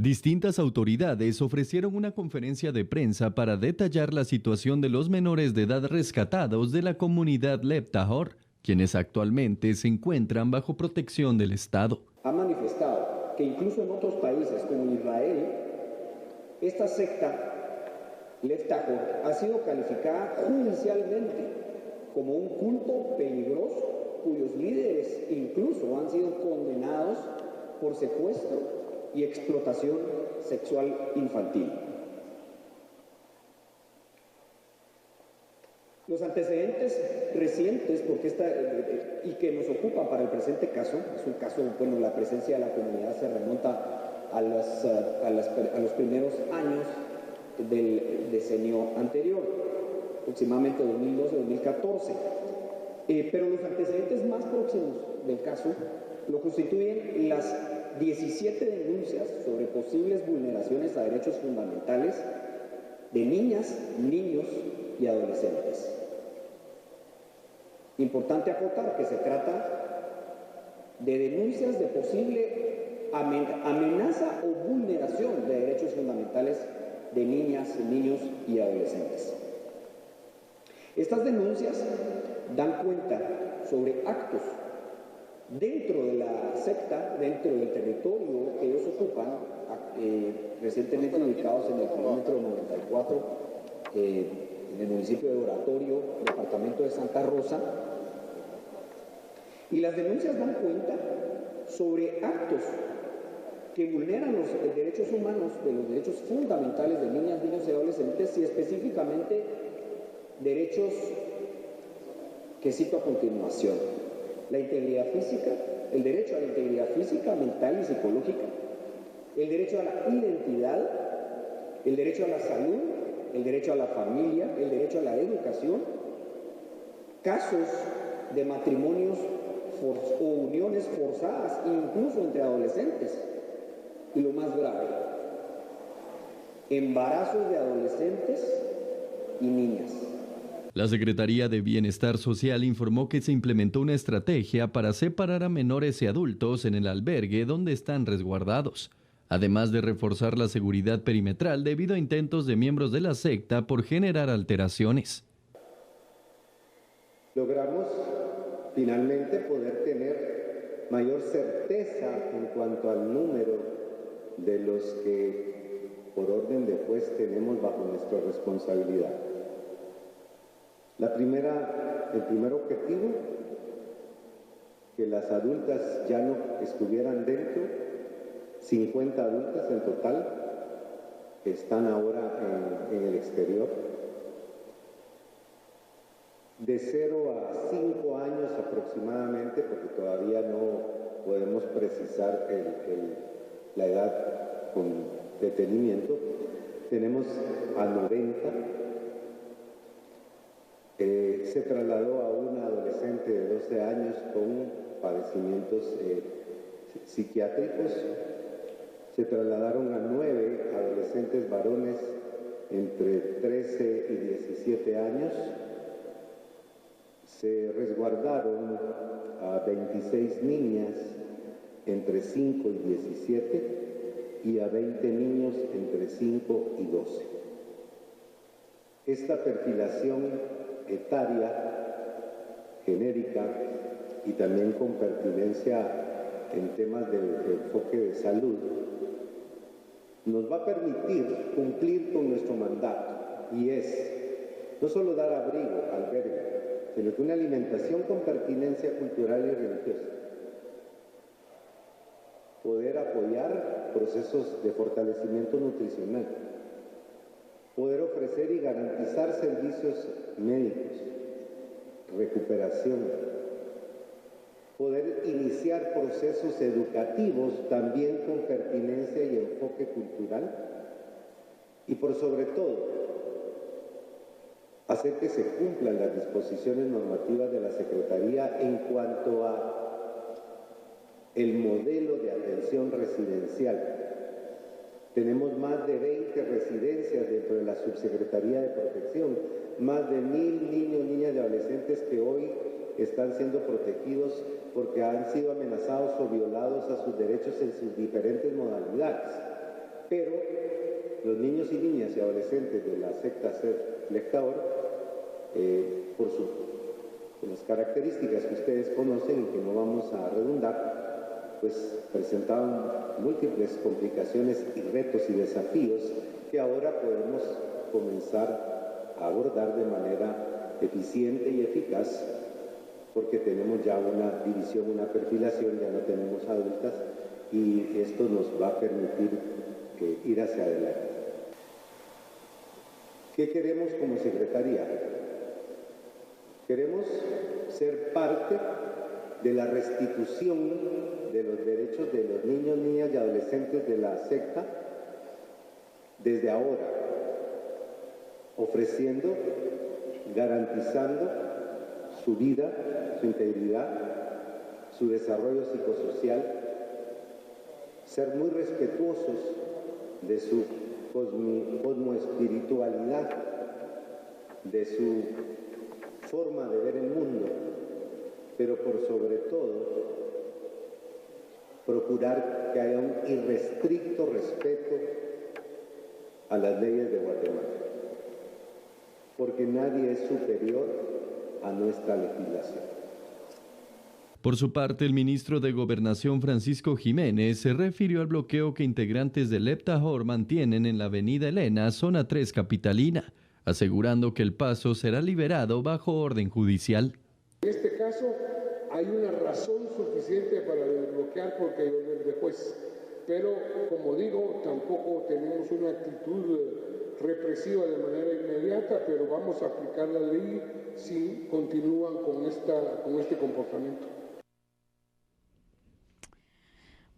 Distintas autoridades ofrecieron una conferencia de prensa para detallar la situación de los menores de edad rescatados de la comunidad Leptahor, quienes actualmente se encuentran bajo protección del Estado. Ha manifestado que incluso en otros países como Israel, esta secta Leptahor ha sido calificada judicialmente como un culto peligroso, cuyos líderes incluso han sido condenados por secuestro y explotación sexual infantil. Los antecedentes recientes y que nos ocupan para el presente caso, es un caso, bueno, la presencia de la comunidad se remonta a los primeros años del decenio anterior, aproximadamente 2012-2014. Pero los antecedentes más próximos del caso lo constituyen las 17 denuncias sobre posibles vulneraciones a derechos fundamentales de niñas, niños y adolescentes. Importante acotar que se trata de denuncias de posible amenaza o vulneración de derechos fundamentales de niñas, niños y adolescentes. Estas denuncias dan cuenta sobre actos dentro de la secta, dentro del territorio que ellos ocupan, recientemente ubicados en el kilómetro 94, en el municipio de Oratorio, departamento de Santa Rosa. Y las denuncias dan cuenta sobre actos que vulneran los derechos humanos, de los derechos fundamentales de niñas, niños y adolescentes, y específicamente derechos que cito a continuación: la integridad física, el derecho a la integridad física, mental y psicológica, el derecho a la identidad, el derecho a la salud, el derecho a la familia, el derecho a la educación, casos de matrimonios o uniones forzadas, incluso entre adolescentes, y lo más grave, embarazos de adolescentes y niñas. La Secretaría de Bienestar Social informó que se implementó una estrategia para separar a menores y adultos en el albergue donde están resguardados, además de reforzar la seguridad perimetral debido a intentos de miembros de la secta por generar alteraciones. Logramos finalmente poder tener mayor certeza en cuanto al número de los que por orden de juez tenemos bajo nuestra responsabilidad. El primer objetivo, que las adultas ya no estuvieran dentro, 50 adultas en total, están ahora en el exterior. De 0 a 5 años aproximadamente, porque todavía no podemos precisar la edad con detenimiento, tenemos a 90. Se trasladó a una adolescente de 12 años con padecimientos psiquiátricos. Se trasladaron a 9 adolescentes varones entre 13 y 17 años. Se resguardaron a 26 niñas entre 5 y 17 y a 20 niños entre 5 y 12. Esta perfilación etaria, genérica y también con pertinencia en temas de enfoque de salud, nos va a permitir cumplir con nuestro mandato, y es no solo dar abrigo, albergue, sino que una alimentación con pertinencia cultural y religiosa, poder apoyar procesos de fortalecimiento nutricional, poder ofrecer y garantizar servicios médicos, recuperación, poder iniciar procesos educativos también con pertinencia y enfoque cultural, y por sobre todo, hacer que se cumplan las disposiciones normativas de la Secretaría en cuanto a el modelo de atención residencial. Tenemos más de 20 residencias dentro de la Subsecretaría de Protección, más de 1,000 niños, niñas y adolescentes que hoy están siendo protegidos porque han sido amenazados o violados a sus derechos en sus diferentes modalidades. pero los niños y niñas y adolescentes de la secta Lectaor, por las características que ustedes conocen y que no vamos a redundar, pues presentaban múltiples complicaciones y retos y desafíos que ahora podemos comenzar a abordar de manera eficiente y eficaz, porque tenemos ya una división, una perfilación, ya no tenemos adultas, y esto nos va a permitir ir hacia adelante. ¿Qué queremos como Secretaría? Queremos ser parte de la restitución de los derechos de los niños, niñas y adolescentes de la secta desde ahora, ofreciendo, garantizando su vida, su integridad, su desarrollo psicosocial, ser muy respetuosos de su cosmoespiritualidad, de su forma de ver el mundo, pero por sobre todo procurar que haya un irrestricto respeto a las leyes de Guatemala, porque nadie es superior a nuestra legislación. Por su parte, el ministro de Gobernación Francisco Jiménez se refirió al bloqueo que integrantes del Leptajor mantienen en la avenida Elena, zona 3 capitalina, asegurando que el paso será liberado bajo orden judicial. En este caso hay una razón suficiente para desbloquear porque hay orden de juez, pero como digo, tampoco tenemos una actitud represiva de manera inmediata, pero vamos a aplicar la ley si continúan con este comportamiento.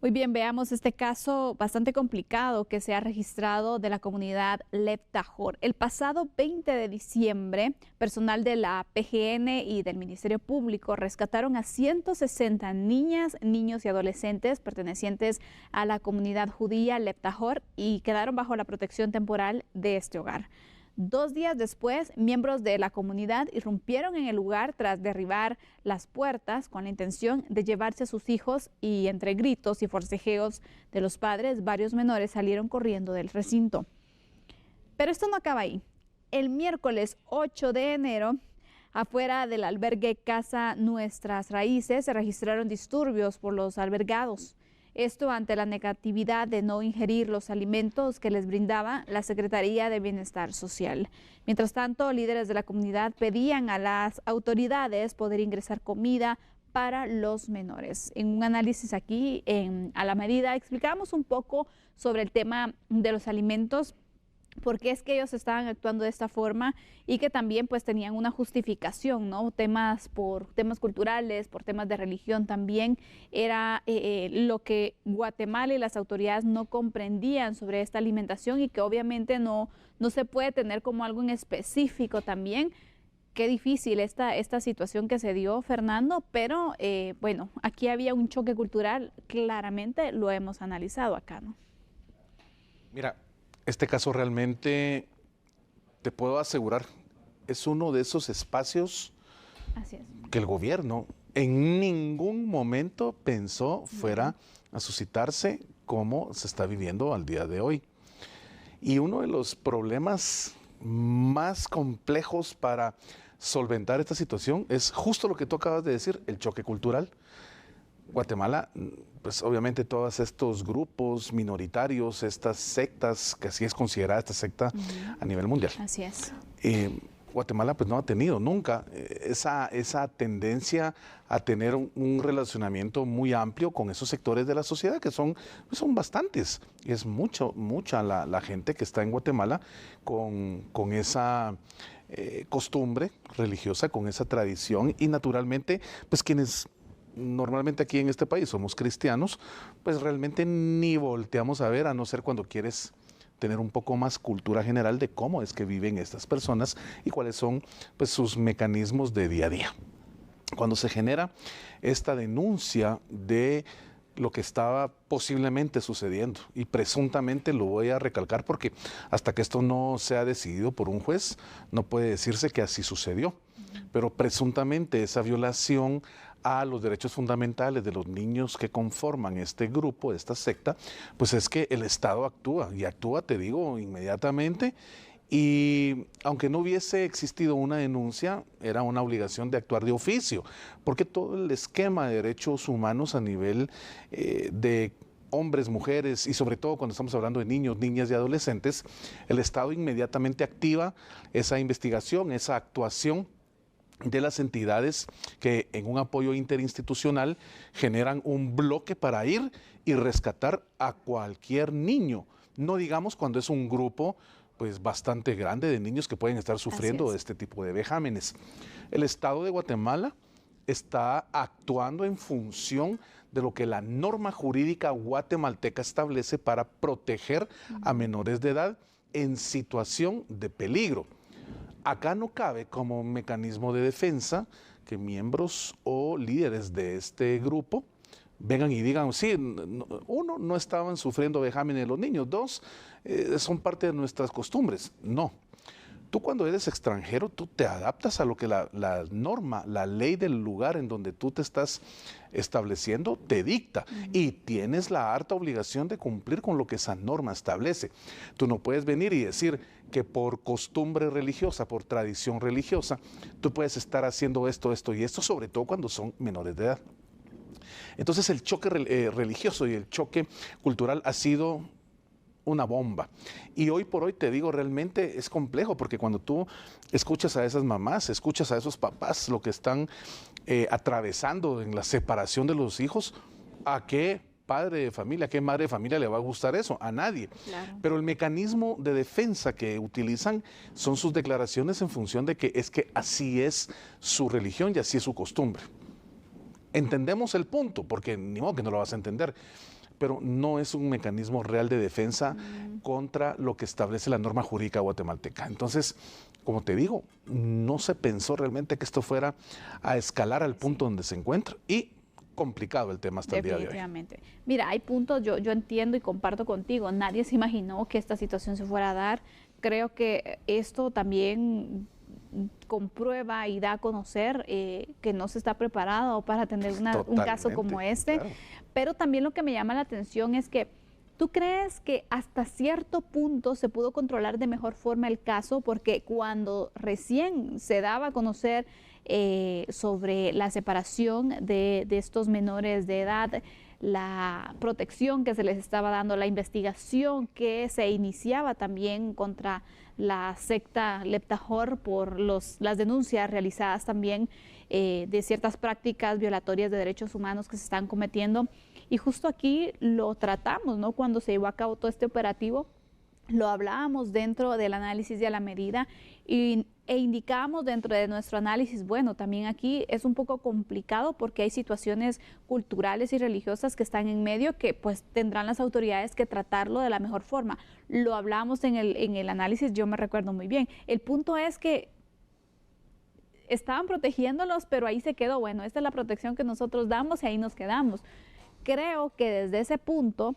Muy bien, veamos este caso bastante complicado que se ha registrado de la comunidad Leptajor. El pasado 20 de diciembre, personal de la PGN y del Ministerio Público rescataron a 160 niñas, niños y adolescentes pertenecientes a la comunidad judía Leptajor y quedaron bajo la protección temporal de este hogar. 2 días después, miembros de la comunidad irrumpieron en el lugar tras derribar las puertas con la intención de llevarse a sus hijos y entre gritos y forcejeos de los padres, varios menores salieron corriendo del recinto. Pero esto no acaba ahí. El miércoles 8 de enero, afuera del albergue Casa Nuestras Raíces, se registraron disturbios por los albergados. Esto ante la negatividad de no ingerir los alimentos que les brindaba la Secretaría de Bienestar Social. Mientras tanto, líderes de la comunidad pedían a las autoridades poder ingresar comida para los menores. En un análisis aquí a la medida explicamos un poco sobre el tema de los alimentos, por qué es que ellos estaban actuando de esta forma y que también pues tenían una justificación, ¿no? Por temas culturales, por temas de religión también, era lo que Guatemala y las autoridades no comprendían sobre esta alimentación y que obviamente no se puede tener como algo en específico también. Qué difícil esta situación que se dio, Fernando, pero bueno, aquí había un choque cultural, claramente lo hemos analizado acá, ¿no? Mira, este caso realmente, te puedo asegurar, es uno de esos espacios que el gobierno en ningún momento pensó fuera a suscitarse como se está viviendo al día de hoy. Y uno de los problemas más complejos para solventar esta situación es justo lo que tú acabas de decir, el choque cultural. Guatemala, pues obviamente todos estos grupos minoritarios, estas sectas, que así es considerada esta secta a nivel mundial. Así es. Guatemala pues no ha tenido nunca esa tendencia a tener un relacionamiento muy amplio con esos sectores de la sociedad que son bastantes. Y es mucha la gente que está en Guatemala con esa costumbre religiosa, con esa tradición y naturalmente pues quienes normalmente aquí en este país somos cristianos, pues realmente ni volteamos a ver, a no ser cuando quieres tener un poco más cultura general de cómo es que viven estas personas y cuáles son pues sus mecanismos de día a día. Cuando se genera esta denuncia de lo que estaba posiblemente sucediendo, y presuntamente lo voy a recalcar porque hasta que esto no sea decidido por un juez, no puede decirse que así sucedió, pero presuntamente esa violación a los derechos fundamentales de los niños que conforman este grupo, esta secta, pues es que el Estado actúa, y actúa, te digo, inmediatamente. Y aunque no hubiese existido una denuncia, era una obligación de actuar de oficio, porque todo el esquema de derechos humanos a nivel de hombres, mujeres y sobre todo cuando estamos hablando de niños, niñas y adolescentes, el Estado inmediatamente activa esa investigación, esa actuación de las entidades que en un apoyo interinstitucional generan un bloque para ir y rescatar a cualquier niño, no digamos cuando es un grupo pues bastante grande de niños que pueden estar sufriendo de este tipo de vejámenes. El Estado de Guatemala está actuando en función de lo que la norma jurídica guatemalteca establece para proteger a menores de edad en situación de peligro. Acá no cabe como mecanismo de defensa que miembros o líderes de este grupo vengan y digan, sí, uno, no estaban sufriendo vejámenes los niños, dos, son parte de nuestras costumbres. No. Tú cuando eres extranjero, tú te adaptas a lo que la norma, la ley del lugar en donde tú te estás estableciendo te dicta y tienes la harta obligación de cumplir con lo que esa norma establece. Tú no puedes venir y decir que por costumbre religiosa, por tradición religiosa, tú puedes estar haciendo esto, esto y esto, sobre todo cuando son menores de edad. Entonces el choque religioso y el choque cultural ha sido una bomba. Y hoy por hoy te digo, realmente es complejo, porque cuando tú escuchas a esas mamás, escuchas a esos papás, lo que están atravesando en la separación de los hijos, ¿a qué padre de familia, a qué madre de familia le va a gustar eso? A nadie. Claro. Pero el mecanismo de defensa que utilizan son sus declaraciones en función de que es que así es su religión y así es su costumbre. Entendemos el punto, porque ni modo que no lo vas a entender, pero no es un mecanismo real de defensa contra lo que establece la norma jurídica guatemalteca. Entonces, como te digo, no se pensó realmente que esto fuera a escalar al punto donde se encuentra, y complicado el tema hasta el día de hoy. Definitivamente. Mira, hay puntos, yo entiendo y comparto contigo, nadie se imaginó que esta situación se fuera a dar. Creo que esto también comprueba y da a conocer que no se está preparado para atender un caso como este. Claro. Pero también lo que me llama la atención es que ¿tú crees que hasta cierto punto se pudo controlar de mejor forma el caso? Porque cuando recién se daba a conocer sobre la separación de estos menores de edad, la protección que se les estaba dando, la investigación que se iniciaba también contra la secta Leptajor por las denuncias realizadas también de ciertas prácticas violatorias de derechos humanos que se están cometiendo. Y justo aquí lo tratamos, ¿no? Cuando se llevó a cabo todo este operativo, lo hablábamos dentro del análisis y a la medida e indicábamos dentro de nuestro análisis, bueno, también aquí es un poco complicado porque hay situaciones culturales y religiosas que están en medio que pues tendrán las autoridades que tratarlo de la mejor forma. Lo hablábamos en el análisis, yo me recuerdo muy bien. El punto es que estaban protegiéndolos, pero ahí se quedó, bueno, esta es la protección que nosotros damos y ahí nos quedamos. Creo que desde ese punto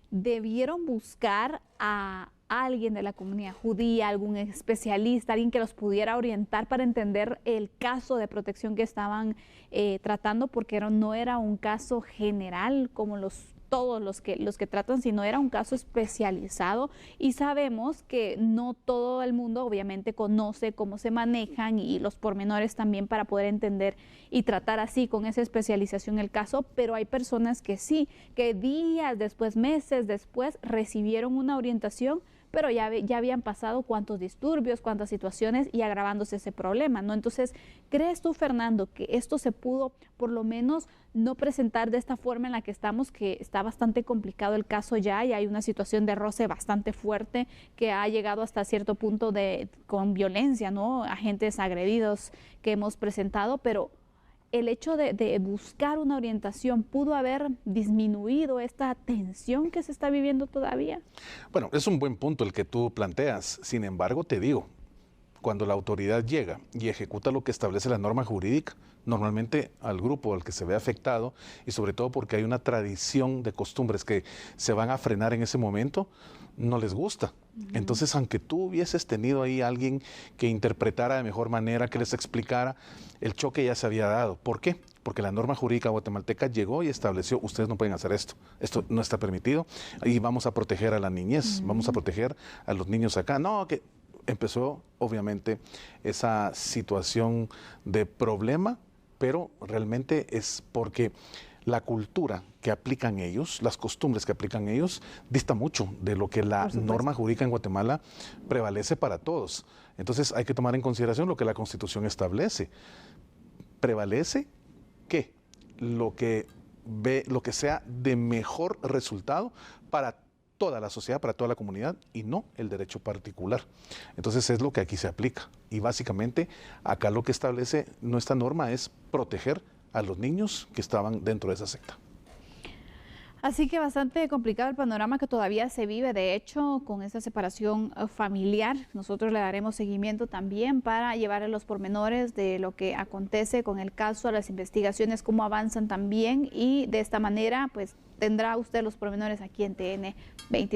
debieron buscar a alguien de la comunidad judía, algún especialista, alguien que los pudiera orientar para entender el caso de protección que estaban tratando, porque no era un caso general como todos los que tratan, sino era un caso especializado, y sabemos que no todo el mundo obviamente conoce cómo se manejan y los pormenores también para poder entender y tratar así con esa especialización el caso, pero hay personas que sí, que días después, meses después recibieron una orientación, pero ya habían pasado cuántos disturbios, cuántas situaciones y agravándose ese problema, ¿no? Entonces, ¿crees tú, Fernando, que esto se pudo por lo menos no presentar de esta forma en la que estamos, que está bastante complicado el caso ya y hay una situación de roce bastante fuerte que ha llegado hasta cierto punto con violencia, ¿no? Agentes agredidos que hemos presentado, pero el hecho de buscar una orientación pudo haber disminuido esta tensión que se está viviendo todavía? Bueno, es un buen punto el que tú planteas. Sin embargo, te digo, cuando la autoridad llega y ejecuta lo que establece la norma jurídica, normalmente al grupo al que se ve afectado, y sobre todo porque hay una tradición de costumbres que se van a frenar en ese momento, no les gusta. Entonces, aunque tú hubieses tenido ahí alguien que interpretara de mejor manera, que les explicara, el choque ya se había dado. ¿Por qué? porque la norma jurídica guatemalteca llegó y estableció, ustedes no pueden hacer esto no está permitido, y vamos a proteger a la niñez, vamos a proteger a los niños acá. No, que empezó obviamente esa situación de problema, pero realmente es porque la cultura que aplican ellos, las costumbres que aplican ellos, dista mucho de lo que la norma jurídica en Guatemala prevalece para todos. Entonces hay que tomar en consideración lo que la Constitución establece. Prevalece que lo que sea de mejor resultado para toda la sociedad, para toda la comunidad, y no el derecho particular. Entonces es lo que aquí se aplica. Y básicamente acá lo que establece nuestra norma es proteger a los niños que estaban dentro de esa secta. Así que bastante complicado el panorama que todavía se vive, de hecho, con esta separación familiar. Nosotros le daremos seguimiento también para llevarle los pormenores de lo que acontece con el caso, a las investigaciones, cómo avanzan también, y de esta manera pues tendrá usted los pormenores aquí en TN 20.